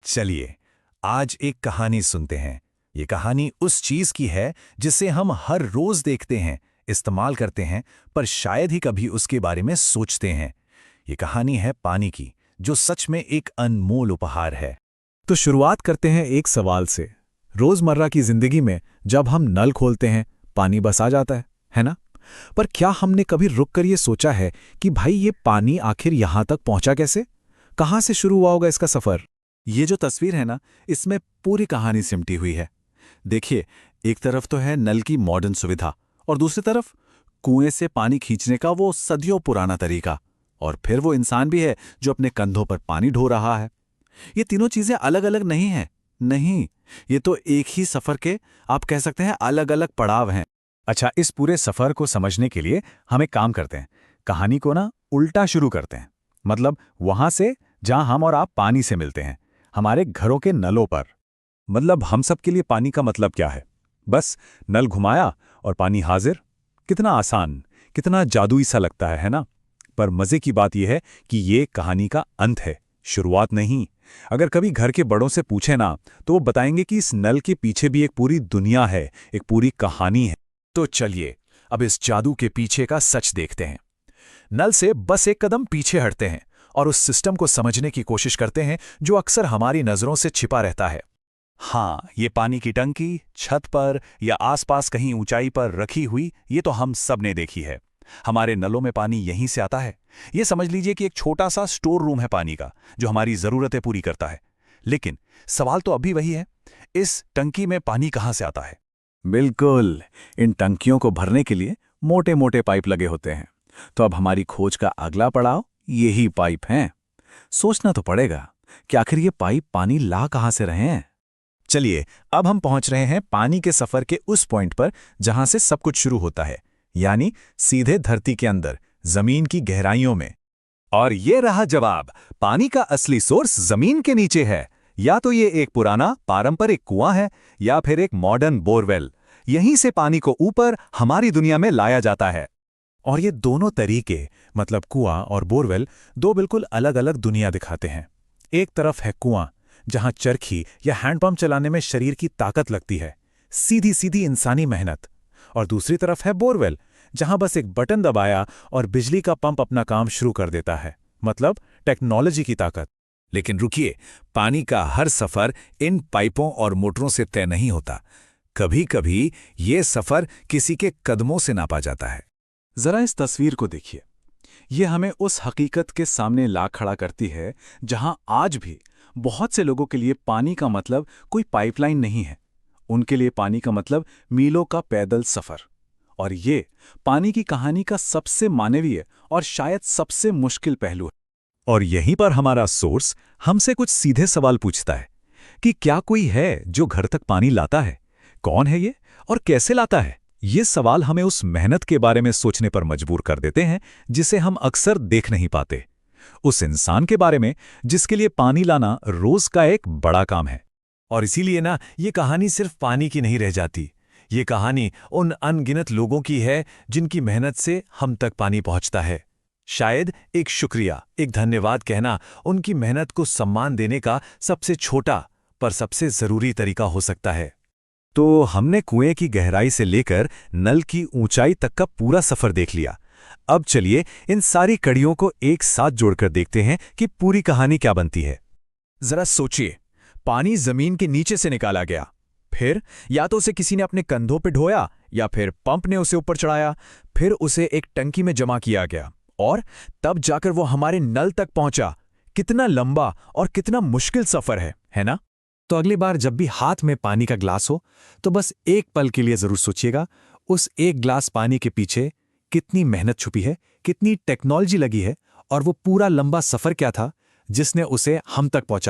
चलिए आज एक कहानी सुनते हैं। ये कहानी उस चीज की है जिसे हम हर रोज देखते हैं, इस्तेमाल करते हैं, पर शायद ही कभी उसके बारे में सोचते हैं। ये कहानी है पानी की, जो सच में एक अनमोल उपहार है। तो शुरुआत करते हैं एक सवाल से। रोजमर्रा की जिंदगी में जब हम नल खोलते हैं, पानी बस आ जाता है ना? पर क्या हमने कभी रुककर ये सोचा है कि भाई ये पानी आखिर यहां तक पहुंचा कैसे? कहां से शुरू हुआ होगा इसका सफर? ये जो तस्वीर है ना, इसमें पूरी कहानी सिमटी हुई है। देखिए, एक तरफ तो है नल की मॉडर्न सुविधा और दूसरी तरफ कुएं से पानी खींचने का वो सदियों पुराना तरीका। और फिर वो इंसान भी है जो अपने कंधों पर पानी ढो रहा है। ये तीनों चीजें अलग अलग नहीं हैं। नहीं, ये तो एक ही सफर के, आप कह सकते हैं, अलग अलग पड़ाव हैं। अच्छा, इस पूरे सफर को समझने के लिए हम एक काम करते हैं। कहानी को ना उल्टा शुरू करते हैं। मतलब वहां से जहां हम और आप पानी से मिलते हैं, हमारे घरों के नलों पर। मतलब हम सब के लिए पानी का मतलब क्या है? बस नल घुमाया और पानी हाजिर। कितना आसान, कितना जादुई सा लगता है ना? पर मजे की बात यह है कि ये कहानी का अंत है, शुरुआत नहीं। अगर कभी घर के बड़ों से पूछे ना, तो वो बताएंगे कि इस नल के पीछे भी एक पूरी दुनिया है, एक पूरी कहानी है। तो चलिए अब इस जादू के पीछे का सच देखते हैं। नल से बस एक कदम पीछे हटते हैं और उस सिस्टम को समझने की कोशिश करते हैं जो अक्सर हमारी नजरों से छिपा रहता है। हाँ, ये पानी की टंकी छत पर या आसपास कहीं ऊंचाई पर रखी हुई, ये तो हम सब ने देखी है। हमारे नलों में पानी यहीं से आता है। ये समझ लीजिए कि एक छोटा सा स्टोर रूम है पानी का, जो हमारी जरूरतें पूरी करता है। लेकिन सवाल तो अभी वही है, इस टंकी में पानी कहां से आता है? बिल्कुल, इन टंकियों को भरने के लिए मोटे मोटे पाइप लगे होते हैं। तो अब हमारी खोज का अगला पड़ाव यही पाइप हैं। सोचना तो पड़ेगा कि आखिर ये पाइप पानी ला कहां से रहे हैं। चलिए अब हम पहुंच रहे हैं पानी के सफर के उस पॉइंट पर जहां से सब कुछ शुरू होता है, यानी सीधे धरती के अंदर, जमीन की गहराइयों में। और ये रहा जवाब, पानी का असली सोर्स जमीन के नीचे है। या तो ये एक पुराना पारंपरिक कुआं है या फिर एक मॉडर्न बोरवेल। यहीं से पानी को ऊपर हमारी दुनिया में लाया जाता है। और ये दोनों तरीके, मतलब कुआं और बोरवेल, दो बिल्कुल अलग अलग दुनिया दिखाते हैं। एक तरफ है कुआं, जहां चरखी या हैंडपंप चलाने में शरीर की ताकत लगती है, सीधी सीधी इंसानी मेहनत। और दूसरी तरफ है बोरवेल, जहां बस एक बटन दबाया और बिजली का पंप अपना काम शुरू कर देता है, मतलब टेक्नोलॉजी की ताकत। लेकिन रुकिए, पानी का हर सफर इन पाइपों और मोटरों से तय नहीं होता। कभी कभी ये सफर किसी के कदमों से नापा जाता है। जरा इस तस्वीर को देखिए। ये हमें उस हकीकत के सामने ला खड़ा करती है जहां आज भी बहुत से लोगों के लिए पानी का मतलब कोई पाइपलाइन नहीं है। उनके लिए पानी का मतलब मीलों का पैदल सफर। और ये पानी की कहानी का सबसे मानवीय और शायद सबसे मुश्किल पहलू है। और यहीं पर हमारा सोर्स हमसे कुछ सीधे सवाल पूछता है कि क्या कोई है जो घर तक पानी लाता है? कौन है ये और कैसे लाता है? ये सवाल हमें उस मेहनत के बारे में सोचने पर मजबूर कर देते हैं जिसे हम अक्सर देख नहीं पाते। उस इंसान के बारे में जिसके लिए पानी लाना रोज का एक बड़ा काम है। और इसीलिए ना, ये कहानी सिर्फ पानी की नहीं रह जाती। ये कहानी उन अनगिनत लोगों की है जिनकी मेहनत से हम तक पानी पहुंचता है। शायद एक शुक्रिया, एक धन्यवाद कहना उनकी मेहनत को सम्मान देने का सबसे छोटा पर सबसे जरूरी तरीका हो सकता है। तो हमने कुएं की गहराई से लेकर नल की ऊंचाई तक का पूरा सफर देख लिया। अब चलिए इन सारी कड़ियों को एक साथ जोड़कर देखते हैं कि पूरी कहानी क्या बनती है। जरा सोचिए, पानी जमीन के नीचे से निकाला गया, फिर या तो उसे किसी ने अपने कंधों पर ढोया या फिर पंप ने उसे ऊपर चढ़ाया, फिर उसे एक टंकी में जमा किया गया और तब जाकर वो हमारे नल तक पहुंचा। कितना लंबा और कितना मुश्किल सफर है ना? तो अगली बार जब भी हाथ में पानी का ग्लास हो, तो बस एक पल के लिए जरूर सोचिएगा, उस एक ग्लास पानी के पीछे कितनी मेहनत छुपी है, कितनी टेक्नोलॉजी लगी है, और वो पूरा लंबा सफर क्या था जिसने उसे हम तक पहुंचा।